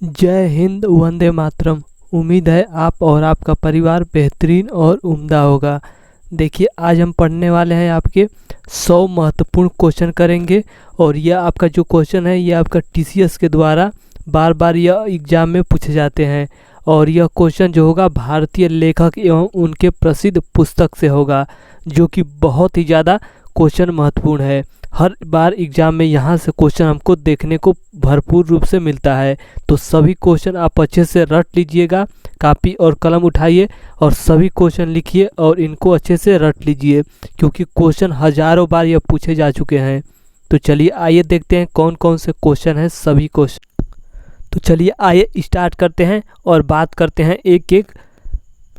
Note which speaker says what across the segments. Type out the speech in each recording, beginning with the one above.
Speaker 1: जय हिंद, वंदे मातरम। उम्मीद है आप और आपका परिवार बेहतरीन और उम्दा होगा। देखिए, आज हम पढ़ने वाले हैं आपके 100 महत्वपूर्ण क्वेश्चन करेंगे। और यह आपका जो क्वेश्चन है यह आपका टीसीएस के द्वारा बार बार यह एग्ज़ाम में पूछे जाते हैं। और यह क्वेश्चन जो होगा भारतीय लेखक एवं उनके प्रसिद्ध पुस्तक से होगा, जो कि बहुत ही ज़्यादा क्वेश्चन महत्वपूर्ण है। हर बार एग्ज़ाम में यहाँ से क्वेश्चन हमको देखने को भरपूर रूप से मिलता है। तो सभी क्वेश्चन आप अच्छे से रट लीजिएगा, कापी और कलम उठाइए और सभी क्वेश्चन लिखिए और इनको अच्छे से रट लीजिए, क्योंकि क्वेश्चन हज़ारों बार यह पूछे जा चुके हैं। तो चलिए आइए देखते हैं कौन कौन से क्वेश्चन हैं सभी क्वेश्चन। तो चलिए आइए स्टार्ट करते हैं और बात करते हैं एक एक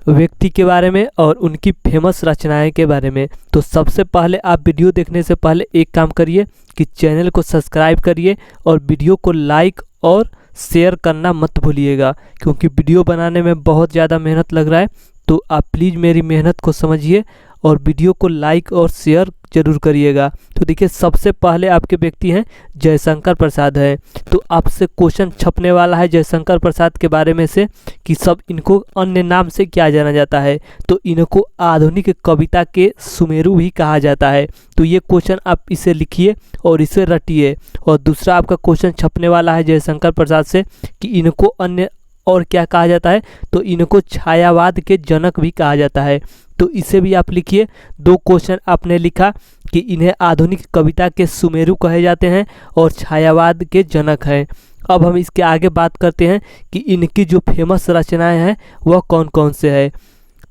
Speaker 1: व्यक्ति के बारे में और उनकी फेमस रचनाएं के बारे में। तो सबसे पहले आप वीडियो देखने से पहले एक काम करिए कि चैनल को सब्सक्राइब करिए और वीडियो को लाइक और शेयर करना मत भूलिएगा, क्योंकि वीडियो बनाने में बहुत ज़्यादा मेहनत लग रहा है। तो आप प्लीज़ मेरी मेहनत को समझिए और वीडियो को लाइक और शेयर जरूर करिएगा। तो देखिए, सबसे पहले आपके व्यक्ति हैं जयशंकर प्रसाद हैं। तो आपसे क्वेश्चन छपने वाला है जयशंकर प्रसाद के बारे में से कि सब इनको अन्य नाम से क्या जाना जाता है। तो इनको आधुनिक कविता के सुमेरु भी कहा जाता है। तो ये क्वेश्चन आप इसे लिखिए और इसे रटिए। और दूसरा आपका क्वेश्चन छपने वाला है जयशंकर प्रसाद से कि इनको अन्य और क्या कहा जाता है। तो इनको छायावाद के जनक भी कहा जाता है। तो इसे भी आप लिखिए। दो क्वेश्चन आपने लिखा कि इन्हें आधुनिक कविता के सुमेरु कहे जाते हैं और छायावाद के जनक हैं। अब हम इसके आगे बात करते हैं कि इनकी जो फेमस रचनाएं हैं वह कौन कौन से है।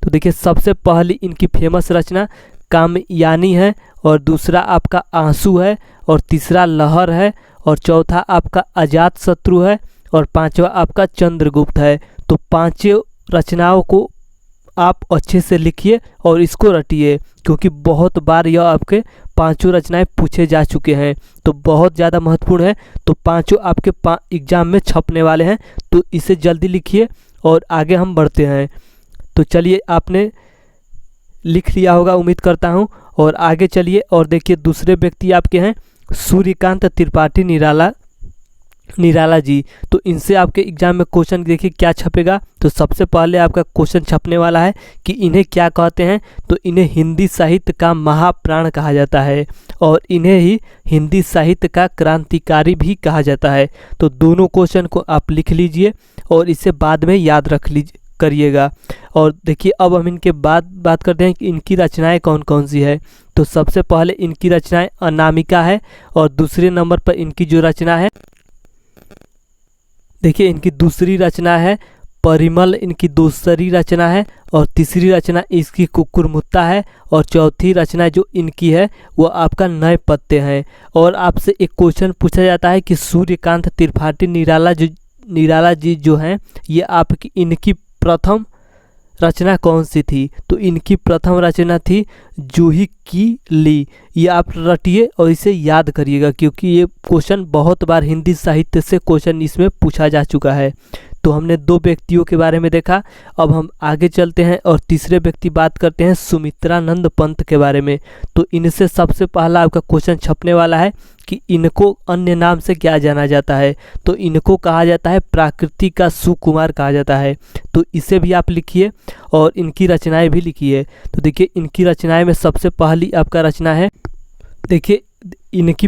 Speaker 1: तो देखिए, सबसे पहली इनकी फेमस रचना कामयानी है, और दूसरा आपका आंसू है, और तीसरा लहर है, और चौथा आपका अजात शत्रु है, और पांचवा आपका चंद्रगुप्त है। तो पांचों रचनाओं को आप अच्छे से लिखिए और इसको रटिए, क्योंकि बहुत बार यह आपके पांचों रचनाएं पूछे जा चुके हैं। तो बहुत ज़्यादा महत्वपूर्ण है। तो पांचों आपके एग्जाम में छपने वाले हैं। तो इसे जल्दी लिखिए और आगे हम बढ़ते हैं। तो चलिए, आपने लिख लिया होगा उम्मीद करता हूं। और आगे चलिए और देखिए, दूसरे व्यक्ति आपके हैं सूर्यकांत त्रिपाठी निराला जी। तो इनसे आपके एग्जाम में क्वेश्चन देखिए क्या छपेगा। तो सबसे पहले आपका क्वेश्चन छपने वाला है कि इन्हें क्या कहते हैं। तो इन्हें हिंदी साहित्य का महाप्राण कहा जाता है और इन्हें ही हिंदी साहित्य का क्रांतिकारी भी कहा जाता है। तो दोनों क्वेश्चन को आप लिख लीजिए और इसे बाद में याद रख लीजिए करिएगा। और देखिए, अब हम इनके बाद बात करते हैं कि इनकी रचनाएं कौन कौन सी है। तो सबसे पहले इनकी रचनाएं अनामिका है, और दूसरे नंबर पर इनकी जो रचना है, देखिए इनकी दूसरी रचना है परिमल, इनकी दूसरी रचना है, और तीसरी रचना इसकी कुकुरमुत्ता है, और चौथी रचना जो इनकी है वो आपका नए पत्ते हैं। और आपसे एक क्वेश्चन पूछा जाता है कि सूर्यकांत त्रिपाठी निराला जी जो हैं, ये आपकी इनकी प्रथम रचना कौन सी थी। तो इनकी प्रथम रचना थी जूही की ली। ये आप रटिए और इसे याद करिएगा, क्योंकि ये क्वेश्चन बहुत बार हिंदी साहित्य से क्वेश्चन इसमें पूछा जा चुका है। तो हमने दो व्यक्तियों के बारे में देखा। अब हम आगे चलते हैं और तीसरे व्यक्ति बात करते हैं सुमित्रानंद पंत के बारे में। तो इनसे सबसे पहला आपका क्वेश्चन छपने वाला है कि इनको अन्य नाम से क्या जाना जाता है। तो इनको कहा जाता है प्राकृति का सुकुमार कहा जाता है। तो इसे भी आप लिखिए और इनकी रचनाएं भी लिखिए। तो देखिए, इनकी रचनाएं में सबसे पहली आपका रचना है, देखिए इनकी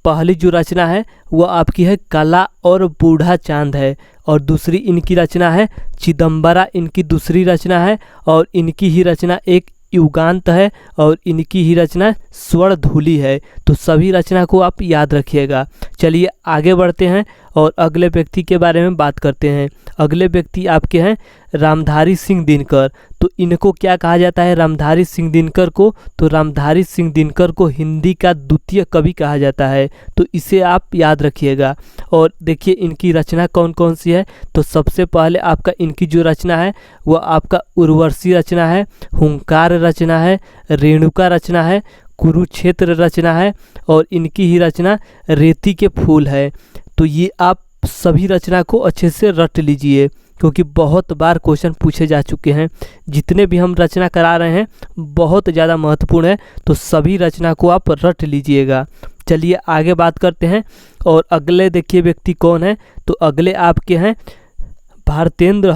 Speaker 1: पहली जो रचना है वो आपकी है कला और बूढ़ा चांद है, और दूसरी इनकी रचना है चिदम्बरा, इनकी दूसरी रचना है, और इनकी ही रचना एक युगांत है, और इनकी ही रचना स्वर्ण धूलि है। तो सभी रचना को आप याद रखिएगा। चलिए आगे बढ़ते हैं और अगले व्यक्ति के बारे में बात करते हैं। अगले व्यक्ति आपके हैं रामधारी सिंह दिनकर। तो इनको क्या कहा जाता है रामधारी सिंह दिनकर को। तो रामधारी सिंह दिनकर को हिंदी का द्वितीय कवि कहा जाता है। तो इसे आप याद रखिएगा। और देखिए, इनकी रचना कौन कौन सी है। तो सबसे पहले आपका इनकी जो रचना है वह आपका उर्वशी रचना है, हुंकार रचना है, रेणुका रचना है, कुरुक्षेत्र रचना है, और इनकी ही रचना रेती के फूल है। तो ये आप सभी रचना को अच्छे से रट लीजिए, क्योंकि बहुत बार क्वेश्चन पूछे जा चुके हैं। जितने भी हम रचना करा रहे हैं बहुत ज़्यादा महत्वपूर्ण है। तो सभी रचना को आप रट लीजिएगा। चलिए आगे बात करते हैं। और अगले देखिए व्यक्ति कौन है, तो अगले आपके हैं भारतेंद्र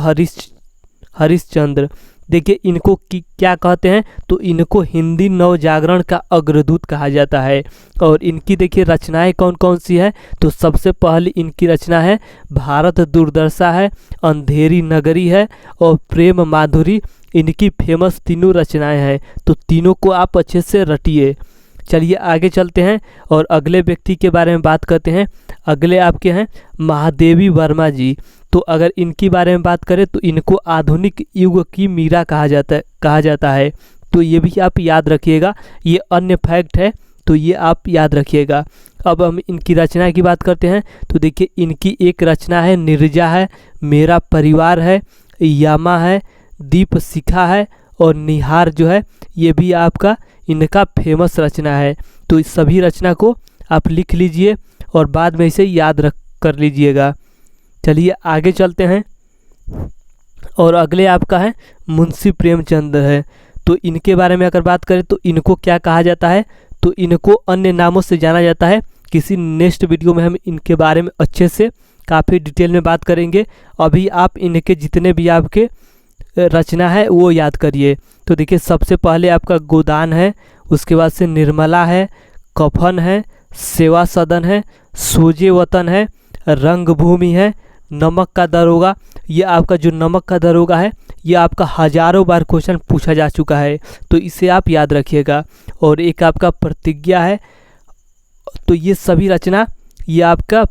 Speaker 1: हरिश्चंद्र। देखिए इनको क्या कहते हैं, तो इनको हिंदी नवजागरण का अग्रदूत कहा जाता है। और इनकी देखिए रचनाएं कौन कौन सी है, तो सबसे पहली इनकी रचना है भारत दुर्दशा है, अंधेरी नगरी है और प्रेम माधुरी। इनकी फेमस तीनों रचनाएं हैं, तो तीनों को आप अच्छे से रटिए। चलिए आगे चलते हैं और अगले व्यक्ति के बारे में बात करते हैं। अगले आपके हैं महादेवी वर्मा जी। तो अगर इनके बारे में बात करें तो इनको आधुनिक युग की मीरा कहा जाता है। तो ये भी आप याद रखिएगा, ये अन्य फैक्ट है, तो ये आप याद रखिएगा। अब हम इनकी रचना की बात करते हैं। तो देखिए इनकी एक रचना है निर्जा है, मेरा परिवार है, यामा है, दीप शिखा है और निहार जो है ये भी आपका इनका फेमस रचना है। तो इस सभी रचना को आप लिख लीजिए और बाद में इसे याद रख कर लीजिएगा। चलिए आगे चलते हैं और अगले आपका है मुंशी प्रेमचंद है। तो इनके बारे में अगर बात करें तो इनको क्या कहा जाता है, तो इनको अन्य नामों से जाना जाता है। किसी नेक्स्ट वीडियो में हम इनके बारे में अच्छे से काफ़ी डिटेल में बात करेंगे। अभी आप इनके जितने भी आपके रचना है वो याद करिए। तो देखिए सबसे पहले आपका गोदान है, उसके बाद से निर्मला है, कफन है, सेवा सदन है, सोजे वतन है, रंगभूमि है, नमक का दरोगा। ये आपका जो नमक का दरोगा है ये आपका हजारों बार क्वेश्चन पूछा जा चुका है, तो इसे आप याद रखिएगा। और एक आपका प्रतिज्ञा है। तो ये सभी रचना ये आपका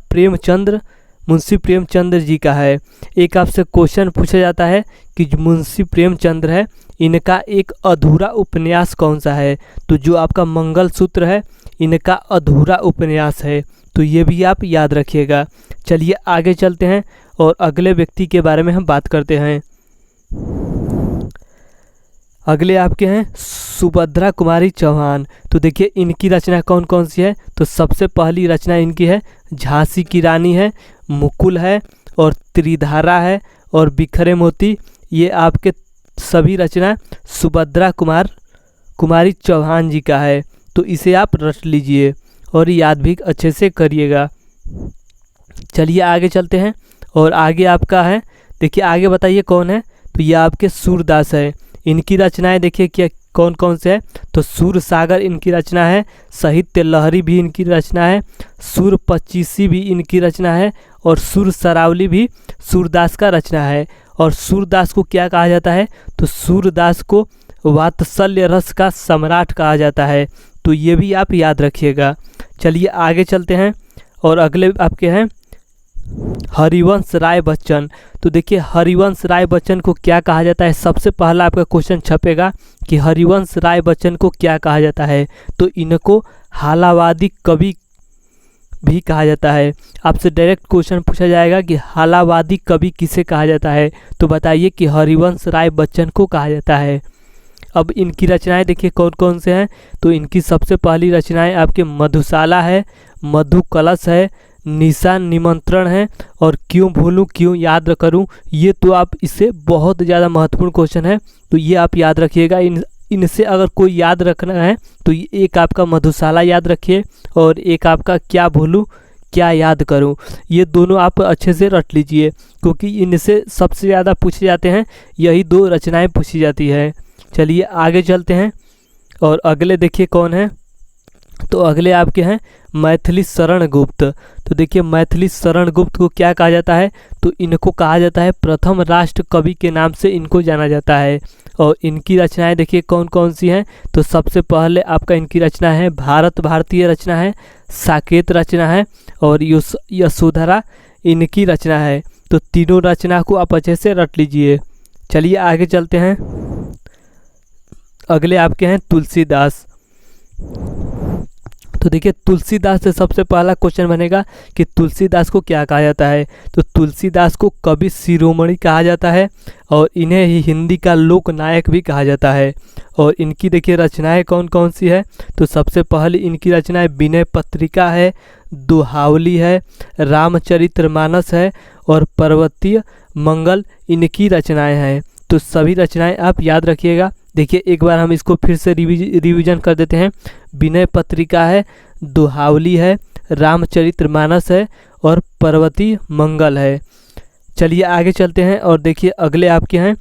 Speaker 1: मुंशी प्रेमचंद्र जी का है। एक आपसे क्वेश्चन पूछा जाता है कि जो मुंशी प्रेमचंद्र है इनका एक अधूरा उपन्यास कौन सा है, तो जो आपका मंगलसूत्र है इनका अधूरा उपन्यास है। तो ये भी आप याद रखिएगा। चलिए आगे चलते हैं और अगले व्यक्ति के बारे में हम बात करते हैं। अगले आपके हैं सुभद्रा कुमारी चौहान। तो देखिए इनकी रचना कौन कौन सी है, तो सबसे पहली रचना इनकी है झांसी की रानी है, मुकुल है और त्रिधारा है और बिखरे मोती। ये आपके सभी रचना सुभद्रा कुमारी चौहान जी का है। तो इसे आप रट लीजिए और याद भी अच्छे से करिएगा। चलिए आगे चलते हैं और आगे आपका है, देखिए आगे बताइए कौन है, तो ये आपके सूरदास है। इनकी रचनाएं देखिए क्या कौन कौन से है, तो सूर सागर इनकी रचना है, साहित्य लहरी भी इनकी रचना है, सूर पच्चीसी भी इनकी रचना है और सूर सरावली भी सूरदास का रचना है। और सूरदास को क्या कहा जाता है, तो सूरदास को वात्सल्य रस का सम्राट कहा जाता है। तो ये भी आप याद रखिएगा। चलिए आगे चलते हैं और अगले आपके हैं हरिवंश राय बच्चन। तो देखिए हरिवंश राय बच्चन को क्या कहा जाता है, सबसे पहला आपका क्वेश्चन छपेगा कि हरिवंश राय बच्चन को क्या कहा जाता है, तो इनको हालावादी कवि भी कहा जाता है। आपसे डायरेक्ट क्वेश्चन पूछा जाएगा कि हालावादी कवि किसे कहा जाता है, तो बताइए कि हरिवंश राय बच्चन को कहा जाता है। अब इनकी रचनाएं देखिए कौन कौन से हैं, तो इनकी सबसे पहली रचनाएं आपके मधुशाला है, मधु कलश है, निशान निमंत्रण है और क्यों भूलूं क्यों याद करूं। ये तो आप इससे बहुत ज़्यादा महत्वपूर्ण क्वेश्चन है, तो ये आप याद रखिएगा। इनसे अगर कोई याद रखना है तो एक आपका मधुशाला याद रखिए और एक आपका क्या भूलूं क्या याद करूं। ये दोनों आप अच्छे से रट लीजिए क्योंकि इनसे सबसे ज़्यादा पूछे जाते हैं, यही दो रचनाएं पूछी जाती है। चलिए आगे चलते हैं और अगले देखिए कौन है, तो अगले आपके हैं मैथिली शरण गुप्त। तो देखिए मैथिली शरण गुप्त को क्या कहा जाता है, तो इनको कहा जाता है प्रथम राष्ट्र कवि के नाम से इनको जाना जाता है। और इनकी रचनाएं देखिए कौन कौन सी हैं, तो सबसे पहले आपका इनकी रचना है भारतीय रचना है, साकेत रचना है और यशोधरा इनकी रचना है। तो तीनों रचना को आप अच्छे से रट लीजिए। चलिए आगे चलते हैं। अगले आपके हैं तुलसीदास। तो देखिए तुलसीदास से सबसे पहला क्वेश्चन बनेगा कि तुलसीदास को क्या कहा जाता है, तो तुलसीदास को कवि शिरोमणि कहा जाता है और इन्हें ही हिंदी का लोक नायक भी कहा जाता है। और इनकी देखिए रचनाएं कौन कौन सी है, तो सबसे पहले इनकी रचनाएं विनय पत्रिका है, दोहावली है, रामचरितमानस है और पर्वतीय मंगल इनकी रचनाएं हैं। तो सभी रचनाएं आप याद रखिएगा, देखिए एक बार हम इसको फिर से रिवीजन कर देते हैं। विनय पत्रिका है, दोहावली है, रामचरितमानस है और पर्वती मंगल है। चलिए आगे चलते हैं और देखिए अगले आपके हैं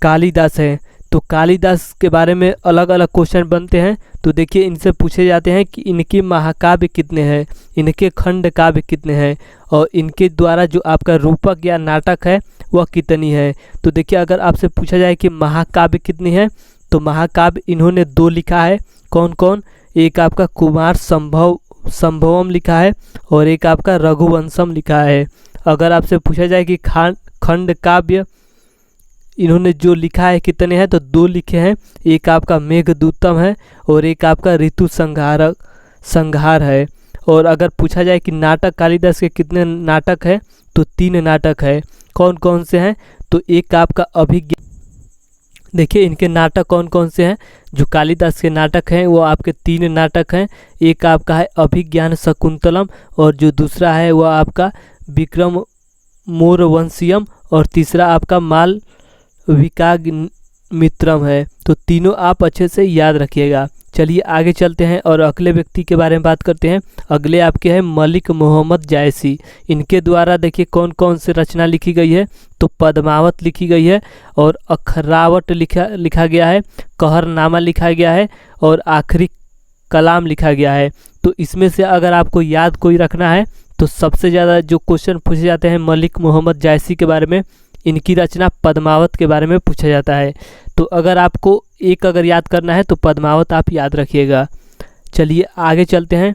Speaker 1: कालिदास है। तो कालिदास के बारे में अलग अलग क्वेश्चन बनते हैं। तो देखिए इनसे पूछे जाते हैं कि इनके महाकाव्य कितने हैं, इनके खंड काव्य कितने हैं और इनके द्वारा जो आपका रूपक या नाटक है वह कितनी है। तो देखिए अगर आपसे पूछा जाए कि महाकाव्य कितनी है, तो महाकाव्य इन्होंने 2 लिखा है। कौन कौन? एक आपका कुमार संभवम लिखा है और एक आपका रघुवंशम लिखा है। अगर आपसे पूछा जाए कि खंड काव्य इन्होंने जो लिखा है कितने हैं, तो 2 लिखे हैं। एक आपका मेघदूतम है और एक आपका ऋतु संहार है। और अगर पूछा जाए कि नाटक कालिदास के कितने नाटक हैं, तो 3 नाटक है। कौन कौन से हैं? तो एक आपका अभिज्ञान। देखिए इनके नाटक कौन कौन से हैं। जो कालिदास के नाटक हैं वो आपके 3 नाटक हैं। एक आपका है अभिज्ञान शकुंतलम और जो दूसरा है वह आपका विक्रम मोरवंशियम और तीसरा आपका मालविकाग्निमित्रम है। तो तीनों आप अच्छे से याद रखिएगा। चलिए आगे चलते हैं और अगले व्यक्ति के बारे में बात करते हैं। अगले आपके हैं मलिक मोहम्मद जायसी। इनके द्वारा देखिए कौन कौन से रचना लिखी गई है। तो पद्मावत लिखी गई है और अखरावट लिखा गया है, कहरनामा लिखा गया है और आखिरी कलाम लिखा गया है। तो इसमें से अगर आपको याद कोई रखना है तो सबसे ज़्यादा जो क्वेश्चन पूछे जाते हैं मलिक मोहम्मद जायसी के बारे में, इनकी रचना पद्मावत के बारे में पूछा जाता है। तो अगर आपको एक अगर याद करना है तो पद्मावत आप याद रखिएगा। चलिए आगे चलते हैं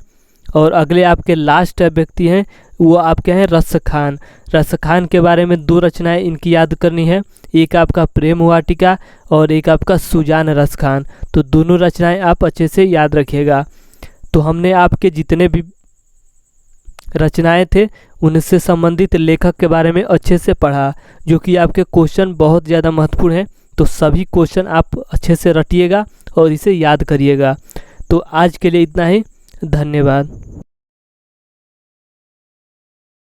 Speaker 1: और अगले आपके लास्ट व्यक्ति हैं वो आपके हैं रसखान। रसखान के बारे में 2 रचनाएं इनकी याद करनी है। एक आपका प्रेम वाटिका और एक आपका सुजान रसखान। तो दोनों रचनाएं आप अच्छे से याद रखिएगा। तो हमने आपके जितने भी रचनाएं थे उनसे संबंधित लेखक के बारे में अच्छे से पढ़ा, जो कि आपके क्वेश्चन बहुत ज़्यादा महत्वपूर्ण हैं। तो सभी क्वेश्चन आप अच्छे से रटिएगा और इसे याद करिएगा। तो आज के लिए इतना ही, धन्यवाद।